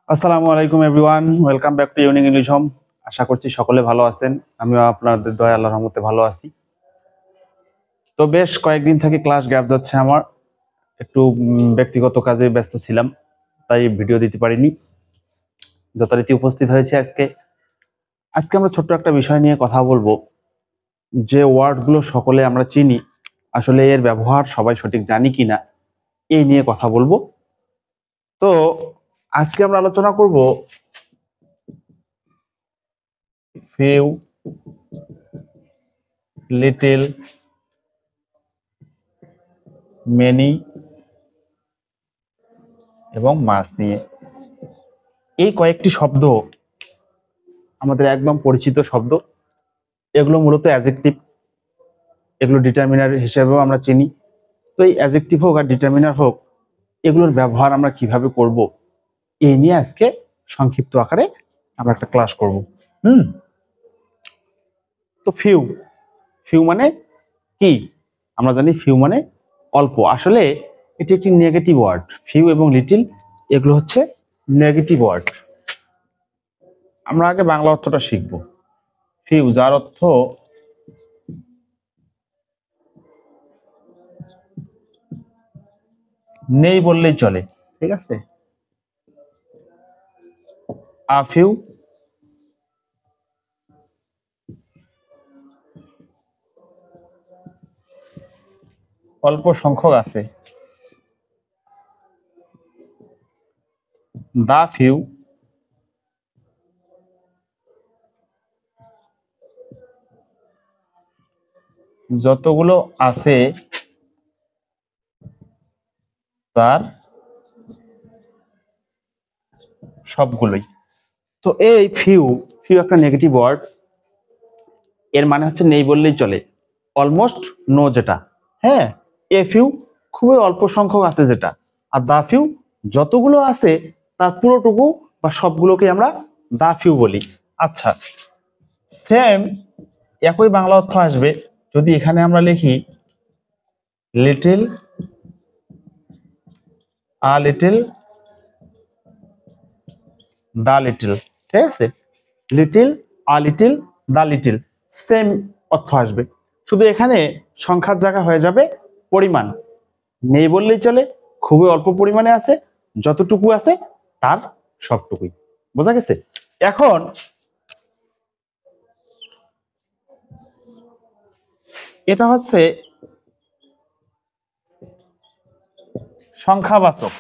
আসসালামু আলাইকুম everyone, welcome back to Unique English Home. আশা করছি সকলে ভালো আছেন। আমিও আপনাদের দয়া আল্লাহর রহমতে ভালো আছি। তো বেশ কয়েকদিন থেকে ক্লাস গ্যাপ যাচ্ছে আমার, একটু ব্যক্তিগত কাজে ব্যস্ত ছিলাম, তাই ভিডিও দিতে পারিনি। যথারীতি উপস্থিত হয়েছে আজকে। আমরা ছোট্ট একটা বিষয় নিয়ে কথা বলবো, যে ওয়ার্ডগুলো সকলে আমরা চিনি, আসলে এর ব্যবহার সবাই সঠিক জানি কিনা এই নিয়ে কথা বলবো। তো আজকে আমরা আলোচনা করব ফিউ, লিটল, মেনি এবং মাস নিয়ে। এই কয়েকটি শব্দ আমাদের একদম পরিচিত শব্দ। এগুলো মূলত অ্যাডজেক্টিভ, এগুলো ডিটারমিনার হিসেবেও আমরা চিনি। তো এই অ্যাডজেক্টিভ হোক আর ডিটারমিনার হোক, এগুলোর ব্যবহার আমরা কিভাবে করব এই নিয়ে আজকে সংক্ষিপ্ত আকারে আমরা একটা ক্লাস করব। তো ফিউ, ফিউ মানে কি? আমরা জানি ফিউ মানে অল্প। আসলে এটি একটি নেগেটিভ ওয়ার্ড। ফিউ এবং লিটিল এগুলো হচ্ছে নেগেটিভ ওয়ার্ড। আমরা আগে বাংলা অর্থটা শিখব। ফিউ যার অর্থ নেই বললেই চলে, ঠিক আছে। আ ফিউ অল্প সংখ্যক আছে। দা ফিউ যতগুলো আছে তার সবগুলোই। তো এই ফিউ, ফিউ একটা নেগেটিভ ওয়ার্ড। এর মানে হচ্ছে নেই বললেই চলে, অলমোস্ট নো যেটা। হ্যাঁ, এ ফিউ খুবই অল্প সংখ্যক আছে যেটা। আর দা ফিউ যতগুলো আছে তার পুরোটুকু বা সবগুলোকে আমরা দা ফিউ বলি। আচ্ছা, সেম একই বাংলা অর্থ আসবে যদি এখানে আমরা লিখি little, a little, the little. ঠিক আছে, little, a little, the little, same অর্থ আসবে। শুধু এখানে সংখ্যার জায়গা হয়ে যাবে পরিমাণ। নেই বললেই চলে, খুবই অল্প পরিমাণে আছে, যতটুকু আছে তার সবটুকুই। বোঝা গেছে? এখন এটা হচ্ছে সংখ্যাবাচক,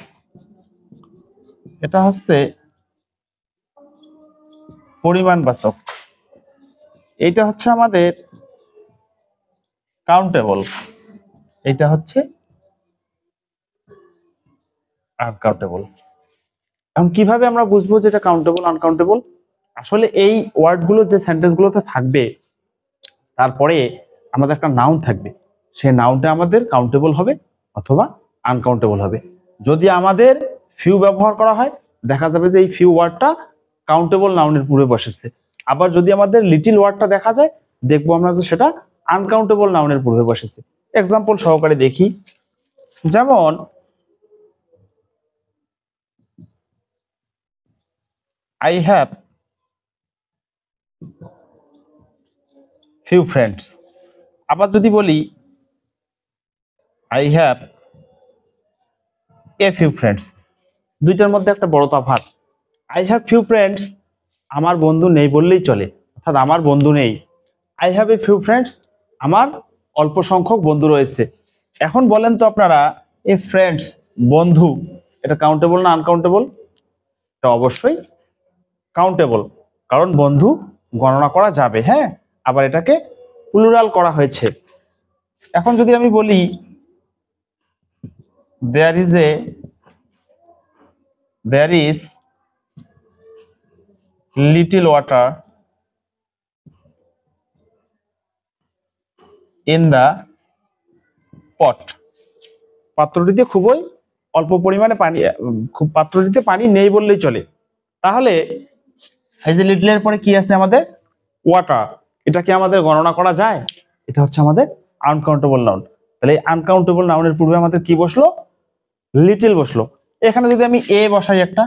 এটা হচ্ছে পরিমাণবাচক, এইটা হচ্ছে আমাদের কাউন্টেবল, এটা হচ্ছে আনকাউন্টেবল। এখন কিভাবে আমরা বুঝবো যে এটা কাউন্টেবল আনকাউন্টেবল? আসলে এই ওয়ার্ডগুলো যে সেন্টেন্সগুলোতে থাকবে তারপরে আমাদের একটা নাউন থাকবে, সেই নাউনটা আমাদের কাউন্টেবল হবে অথবা আনকাউন্টেবল হবে। যদি আমাদের ফিউ ব্যবহার করা হয় দেখা যাবে যে এই ফিউ ওয়ার্ডটা কাউন্টেবল নাউনের পূর্বে বসেছে। আবার যদি আমাদের লিটিল ওয়ার্ডটা দেখা যায় দেখবো আমরা যে সেটা আনকাউন্টেবল নাউনের পূর্বে বসেছে। এক্সাম্পল সহকারে দেখি, যেমন আই হ্যাভ ফিউ ফ্রেন্ডস। আবার যদি বলি I have a few friends, দুইটার মধ্যে একটা বড় তফাৎ। আই হ্যাভ ফিউ ফ্রেন্ডস আমার বন্ধু নেই বললেই চলে, অর্থাৎ আমার বন্ধু নেই। I have a few friends আমার অল্প সংখ্যক বন্ধু রয়েছে। এখন বলেন তো আপনারা, এই ফ্রেন্ডস বন্ধু এটা কাউন্টেবল না আনকাউন্টেবল? এটা অবশ্যই কাউন্টেবল, কারণ বন্ধু গণনা করা যাবে। হ্যাঁ, আবার এটাকে প্লুরাল করা হয়েছে। এখন যদি আমি বলি there is little water in the pot, পাত্রটিতে খুবই অল্প পরিমাণে পানি, খুব পাত্রটিতে পানি নেই বললেই চলে। তাহলে এই যে লিটলের পরে কি আছে আমাদের ওয়াটার, এটা কি আমাদের গণনা করা যায়? এটা হচ্ছে আমাদের আনকাউন্টেবল নাউন। তাহলে এই আনকাউন্টেবল নাউনের পূর্বে আমাদের কি বসলো? লিটল বসলো। এখানে যদি আমি এ বসাই একটা,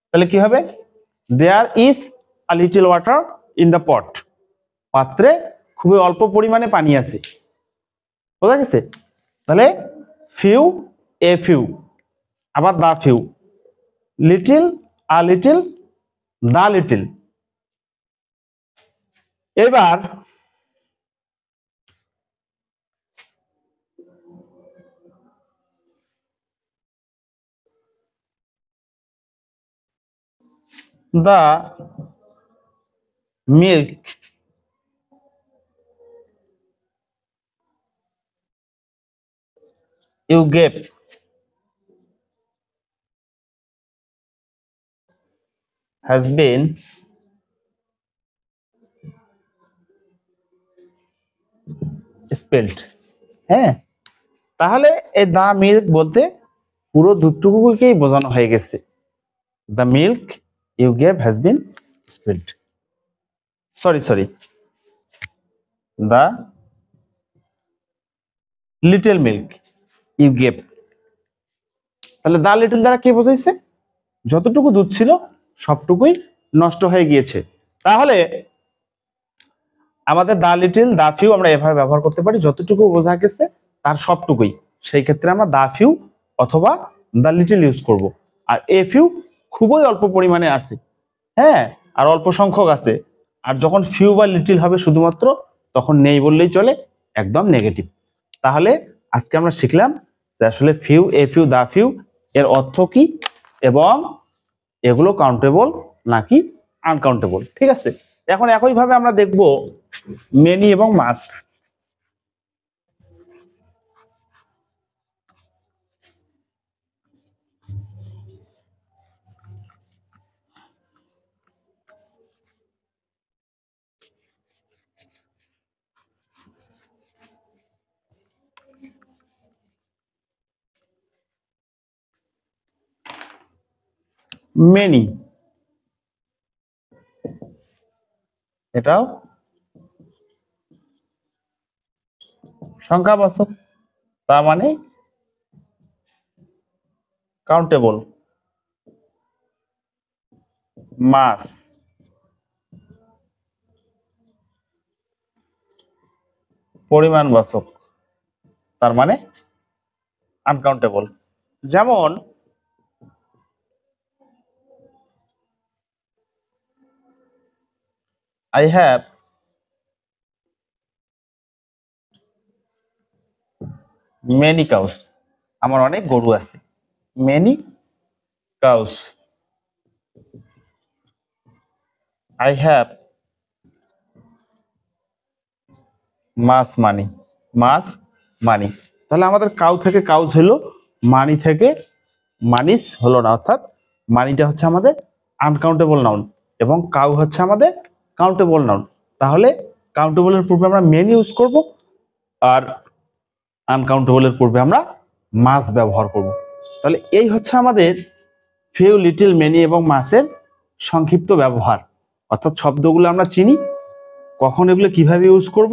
তাহলে কি হবে? There is a little water in the pot. পাত্রে খুবই অল্প পরিমাণে পানি আছে। বোঝা গেছে? তাহলে ফিউ, এ ফিউ, আবার the few, little, a little, the little. এবার the milk you gave has been spilled। হ্যাঁ, তাহলে এই দা মিল্ক বলতে পুরো দুধটুকুকেই বোঝানো হয়ে গেছে। The milk you gave has been spilled. Sorry, the little milk you gave. তাহলে দা লিটল দ্বারা কি বোঝাইছে? যতটুকু দুধ ছিল সবটুকুই নষ্ট হয়ে গিয়েছে। তাহলে আমাদের দা লিটল, দা ফিউ আমরা এভাবে ব্যবহার করতে পারি, যতটুকু বোঝা গেছে তার সবটুকুই। সেই ক্ষেত্রে আমরা দা ফিউ অথবা দা লিটল ইউজ করব। আর এ ফিউ খুবই অল্প পরিমাণে আছে, হ্যাঁ, আর অল্প সংখ্যক আছে। আর যখন ফিউ বা লিটল হবে শুধুমাত্র, তখন নেই বললেই চলে, একদম নেগেটিভ। তাহলে আজকে আমরা শিখলাম যে আসলে few, a few, the few এর অর্থ কি এবং এগুলো কাউন্টেবল নাকি আনকাউন্টেবল। ঠিক আছে, এখন একইভাবে আমরা দেখব মেনি এবং মাস। মেনি এটাও সংখ্যাবাচক, তার মানে কাউন্টেবল। মাস পরিমাণবাচক, তার মানে আনকাউন্টেবল। যেমন আই হ্যাভ মেনি কাউস, আমার অনেক গরু আছে। Many cows. I have much money, much money. তাহলে আমাদের কাউ থেকে কাউস হলো, মানি থেকে মানিস হলো না, অর্থাৎ মানিটা হচ্ছে আমাদের আনকাউন্টেবল নাউন এবং কাউ হচ্ছে আমাদের কাউন্টেবল নাউন। তাহলে কাউন্টেবলের পূর্বে আমরা মেনি ইউজ করব, আর আনকাউন্টেবলের পূর্বে আমরা মাস ব্যবহার করব। তাহলে এই হচ্ছে আমাদের ফিউ, লিটল, মেনি এবং মাসের সংক্ষিপ্ত ব্যবহার। অর্থাৎ শব্দগুলো আমরা চিনি, কখন এগুলো কিভাবে ইউজ করব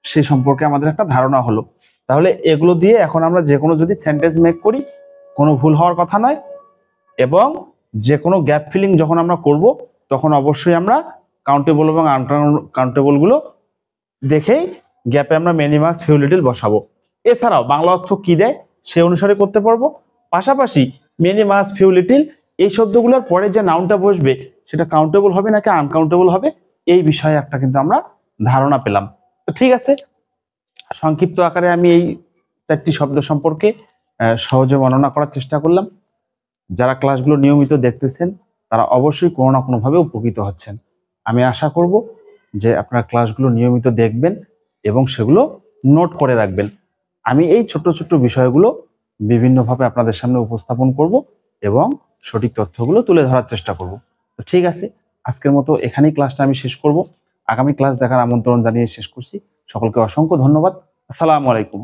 সে সম্পর্কে আমাদের একটা ধারণা হলো। তাহলে এগুলো দিয়ে এখন আমরা যে কোনো যদি সেন্টেন্স মেক করি, কোনো ভুল হওয়ার কথা নয়। এবং যে কোনো গ্যাপ ফিলিং যখন আমরা করব, তখন অবশ্যই আমরা কাউন্টেবল এবং আনকাউন্টেবল গুলো দেখেই গ্যাপে আমরা মেনি, মাস, ফিউ, লিটল বসাবো। এছাড়াও বাংলা অর্থ কি দেয় সে অনুসারে করতে পারবো। পাশাপাশি মেনি, মাস, ফিউ, লিটল এই শব্দগুলোর পরে যে নাউনটা বসবে সেটা কাউন্টেবল হবে নাকি আনকাউন্টেবল হবে, এই বিষয়ে একটা কিন্তু আমরা ধারণা পেলাম। তো ঠিক আছে, সংক্ষিপ্ত আকারে আমি এই 4টি শব্দ সম্পর্কে সহজে বর্ণনা করার চেষ্টা করলাম। যারা ক্লাসগুলো নিয়মিত দেখতেছেন তারা অবশ্যই কোনো না কোনোভাবে উপকৃত হচ্ছেন। আমি আশা করব যে আপনারা ক্লাসগুলো নিয়মিত দেখবেন এবং সেগুলো নোট করে রাখবেন। আমি এই ছোট ছোট বিষয়গুলো বিভিন্নভাবে আপনাদের সামনে উপস্থাপন করব এবং সঠিক তথ্যগুলো তুলে ধরার চেষ্টা করব। তো ঠিক আছে, আজকের মতো এখানেই ক্লাসটা আমি শেষ করব। আগামী ক্লাস দেখার আমন্ত্রণ জানিয়ে শেষ করছি। সকলকে অসংখ্য ধন্যবাদ। আসসালামু আলাইকুম।